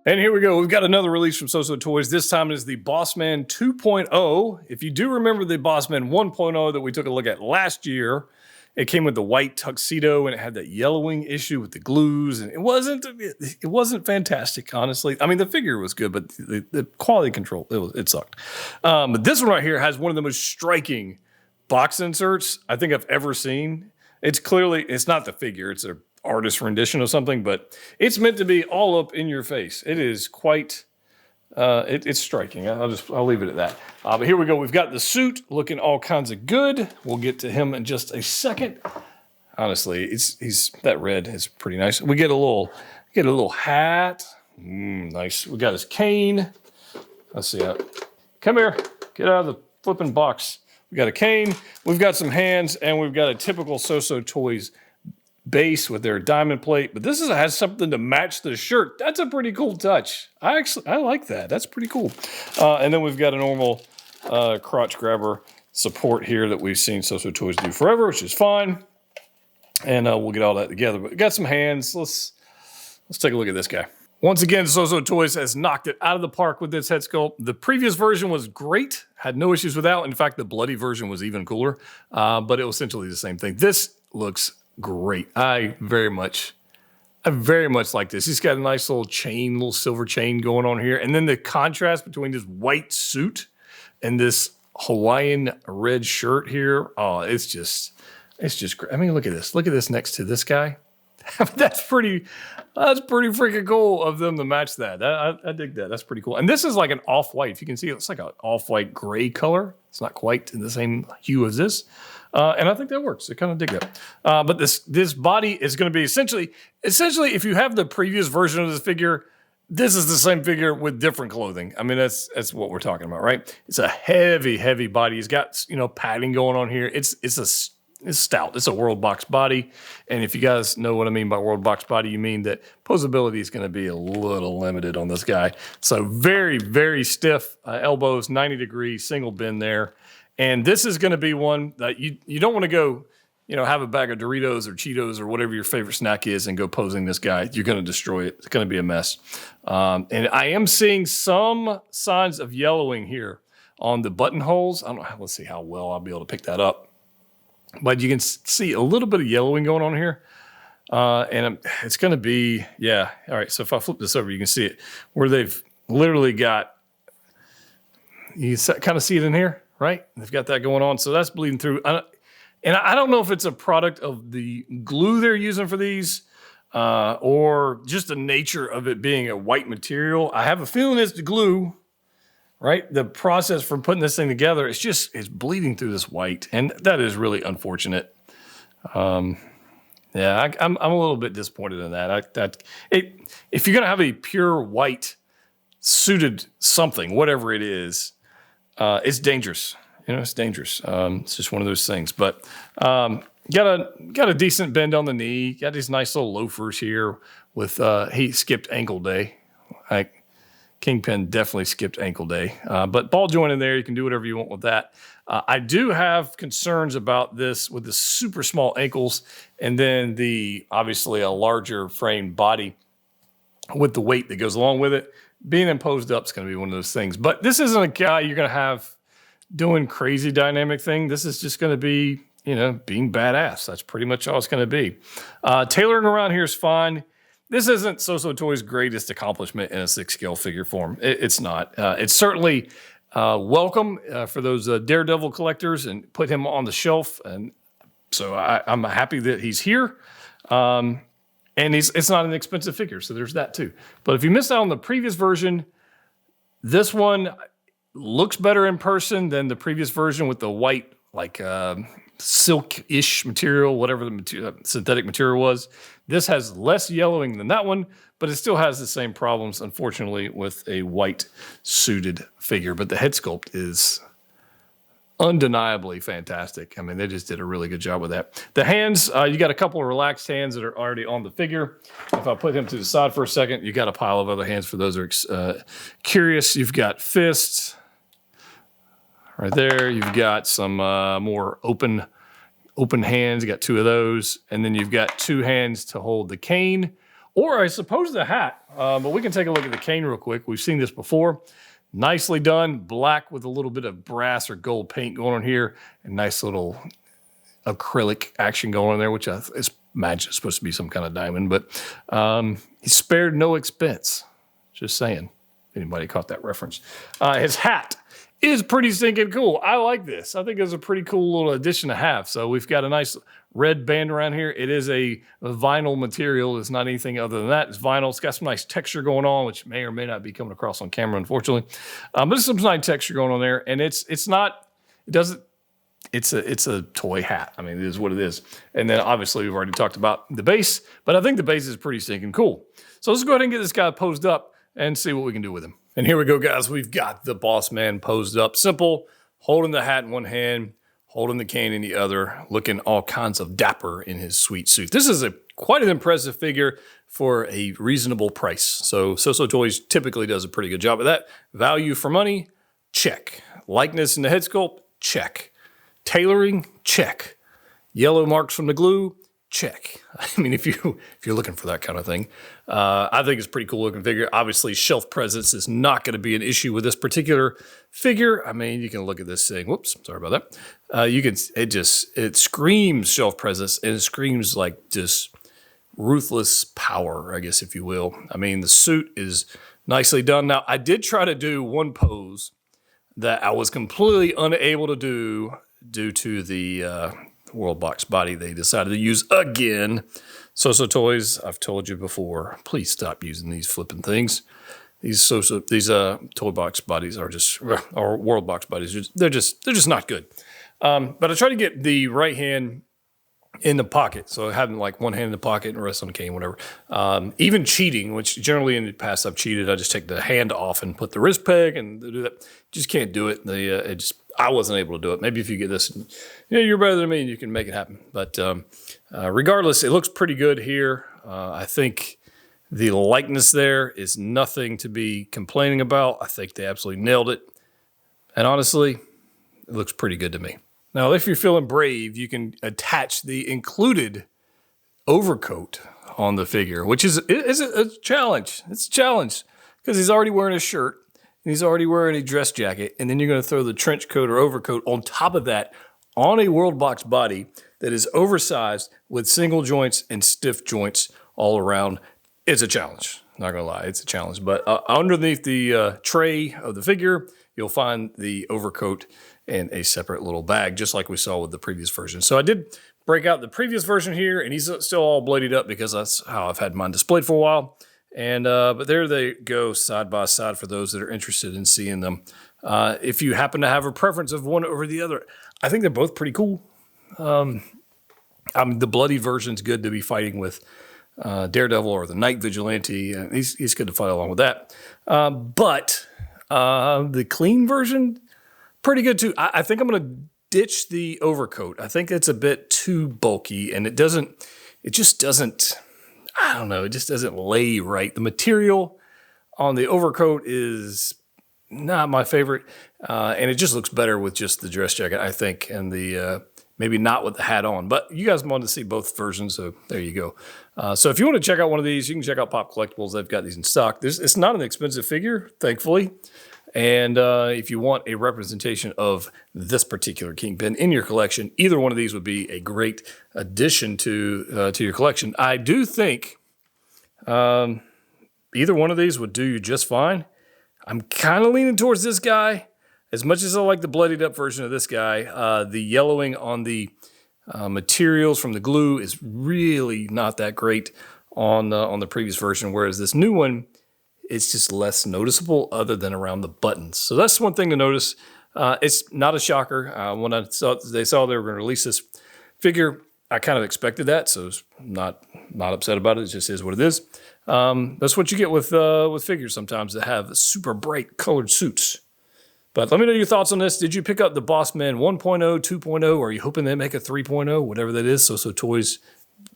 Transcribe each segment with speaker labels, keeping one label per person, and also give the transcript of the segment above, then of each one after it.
Speaker 1: And here we go. We've got another release from SooSooToys. This time it is the Bossman 2.0. If you do remember the Bossman 1.0 that we took a look at last year, it came with the white tuxedo and it had that yellowing issue with the glues, and it wasn't fantastic, honestly. I mean, the figure was good, but the quality control, it sucked. But this one right here has one of the most striking box inserts I think I've ever seen. It's not the figure, it's an artist rendition of something, but it's meant to be all up in your face. It is quite, it's striking. I'll leave it at that. But here we go. We've got the suit looking all kinds of good. We'll get to him in just a second. Honestly, that red is pretty nice. We get a little hat. Nice. We got his cane. Let's see. Come here. Get out of the flipping box. We got a cane. We've got some hands, and we've got a typical SooSooToys base with their diamond plate, but this has something to match the shirt. That's a pretty cool touch. I like that. That's pretty cool. And then we've got a normal crotch grabber support here that we've seen SooSooToys do forever, which is fine. And we'll get all that together. But we got some hands. Let's take a look at this guy. Once again, SooSooToys has knocked it out of the park with this head sculpt. The previous version was great. Had no issues with that. In fact, the bloody version was even cooler. But it was essentially the same thing. This looks great. I very much like this. He's got a nice little chain, little silver chain going on here. And then the contrast between this white suit and this Hawaiian red shirt here. Oh, it's just great. I mean, look at this. Look at this next to this guy. That's pretty freaking cool of them to match that. I dig that. That's pretty cool. And this is like an off-white. If you can see, it's like an off-white gray color. It's not quite in the same hue as this. And I think that works. I kind of dig that. But this body is going to be essentially, if you have the previous version of this figure, this is the same figure with different clothing. I mean, that's what we're talking about, right? It's a heavy body. He's got, padding going on here. It's stout. It's a world box body. And if you guys know what I mean by world box body, you mean that Poseability is going to be a little limited on this guy. So very stiff elbows, 90 degree single bend there. And this is going to be one that you don't want to go, have a bag of Doritos or Cheetos or whatever your favorite snack is and go posing this guy. You're going to destroy it. It's going to be a mess. And I am seeing some signs of yellowing here on the buttonholes. I don't know. Let's see how well I'll be able to pick that up. But you can see a little bit of yellowing going on here. And it's going to be, yeah. All right, so if I flip this over, you can see it. Where they've literally got, you kind of see it in here, right? They've got that going on. So that's bleeding through. And I don't know if it's a product of the glue they're using for these or just the nature of it being a white material. I have a feeling it's the glue. Right? The process for putting this thing together, it's bleeding through this white. And that is really unfortunate. I'm a little bit disappointed in that. If you're going to have a pure white suited something, whatever it is, it's dangerous. It's dangerous. It's just one of those things. But got a decent bend on the knee. Got these nice little loafers here with, he skipped ankle day. Kingpin definitely skipped ankle day. But ball joint in there, you can do whatever you want with that. I do have concerns about this with the super small ankles and then obviously a larger framed body with the weight that goes along with it. Being imposed up is going to be one of those things. But this isn't a guy you're going to have doing crazy dynamic thing. This is just going to be, being badass. That's pretty much all it's going to be. Tailoring around here is fine. This isn't SooSooToys' greatest accomplishment in a 6-scale figure form. It's not. It's certainly welcome for those Daredevil collectors and put him on the shelf. And so I'm happy that he's here. And it's not an expensive figure, so there's that too. But if you missed out on the previous version, this one looks better in person than the previous version with the white, silk-ish material, whatever the synthetic material was. This has less yellowing than that one, but it still has the same problems, unfortunately, with a white suited figure. But the head sculpt is undeniably fantastic. I mean, they just did a really good job with that. The hands, you got a couple of relaxed hands that are already on the figure. If I put him to the side for a second, you got a pile of other hands for those who are curious. You've got fists right there. You've got some more open hands. You got 2 of those. And then you've got 2 hands to hold the cane or I suppose the hat. But we can take a look at the cane real quick. We've seen this before. Nicely done, black with a little bit of brass or gold paint going on here, and nice little acrylic action going on there, which I imagine is supposed to be some kind of diamond, but he spared no expense. Just saying, anybody caught that reference. His hat is pretty stinking cool. I like this. I think it's a pretty cool little addition to have. So we've got a nice red band around here. It is a vinyl material. It's not anything other than that. It's vinyl. It's got some nice texture going on, which may or may not be coming across on camera, unfortunately. But there's some nice texture going on there, and it's a toy hat. I mean, it is what it is. And then obviously we've already talked about the base, but I think the base is pretty stinking cool. So let's go ahead and get this guy posed up and see what we can do with him. And here we go, guys. We've got the boss man posed up. Simple, holding the hat in one hand, holding the cane in the other, looking all kinds of dapper in his sweet suit. This is quite an impressive figure for a reasonable price. So SooSooToys typically does a pretty good job of that. Value for money, check. Likeness in the head sculpt, check. Tailoring, check. Yellow marks from the glue, check. I mean, if you're looking for that kind of thing, I think it's a pretty cool looking figure. Obviously, shelf presence is not going to be an issue with this particular figure. I mean, you can look at this thing. Whoops, sorry about that. It screams shelf presence, and it screams like just ruthless power, I guess, if you will. I mean, the suit is nicely done. Now, I did try to do one pose that I was completely unable to do due to the World Box body they decided to use again. SooSooToys, I've told you before, please stop using these flipping things. These toy box bodies are just, or World Box bodies, they're just not good. But I try to get the right hand in the pocket, so having like one hand in the pocket and the rest on the cane, whatever. Even cheating, which generally in the past I've cheated, I just take the hand off and put the wrist peg and do that. Just can't do it. I wasn't able to do it. Maybe if you get this, you're better than me and you can make it happen. But regardless, it looks pretty good here. I think the likeness there is nothing to be complaining about. I think they absolutely nailed it. And honestly, it looks pretty good to me. Now, if you're feeling brave, you can attach the included overcoat on the figure, which is a challenge. It's a challenge because he's already wearing a shirt and he's already wearing a dress jacket, and then you're going to throw the trench coat or overcoat on top of that on a World Box body that is oversized with single joints and stiff joints all around. It's a challenge. Not going to lie, it's a challenge. But underneath the tray of the figure, you'll find the overcoat and a separate little bag, just like we saw with the previous version. So I did break out the previous version here, and he's still all bloodied up because that's how I've had mine displayed for a while. And but there they go side by side for those that are interested in seeing them. If you happen to have a preference of one over the other, I think they're both pretty cool. I mean, the bloody version's good to be fighting with Daredevil or the Night Vigilante. He's good to fight along with that. But the clean version, pretty good too. I think I'm going to ditch the overcoat. I think it's a bit too bulky, and it just doesn't lay right. The material on the overcoat is not my favorite, and it just looks better with just the dress jacket, I think, and the maybe not with the hat on. But you guys wanted to see both versions, so there you go. So if you want to check out one of these, you can check out Pop Collectibles. They've got these in stock. It's not an expensive figure, thankfully. And if you want a representation of this particular Kingpin in your collection, either one of these would be a great addition to your collection. I do think either one of these would do you just fine. I'm kind of leaning towards this guy. As much as I like the bloodied up version of this guy, the yellowing on the materials from the glue is really not that great on the previous version, whereas this new one, it's just less noticeable other than around the buttons. So that's one thing to notice. It's not a shocker. When they saw they were going to release this figure, I kind of expected that, so I'm not upset about it. It just is what it is. That's what you get with figures sometimes that have super bright colored suits. But let me know your thoughts on this. Did you pick up the Bossman 1.0, 2.0? Or are you hoping they make a 3.0? Whatever that is. SooSooToys,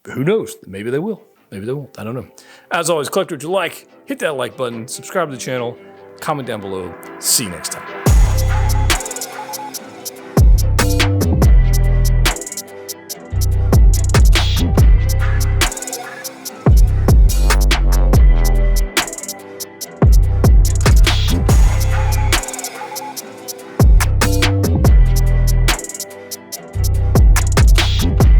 Speaker 1: who knows? Maybe they will. Maybe they won't. I don't know. As always, collect what you like. Hit that like button. Subscribe to the channel. Comment down below. See you next time.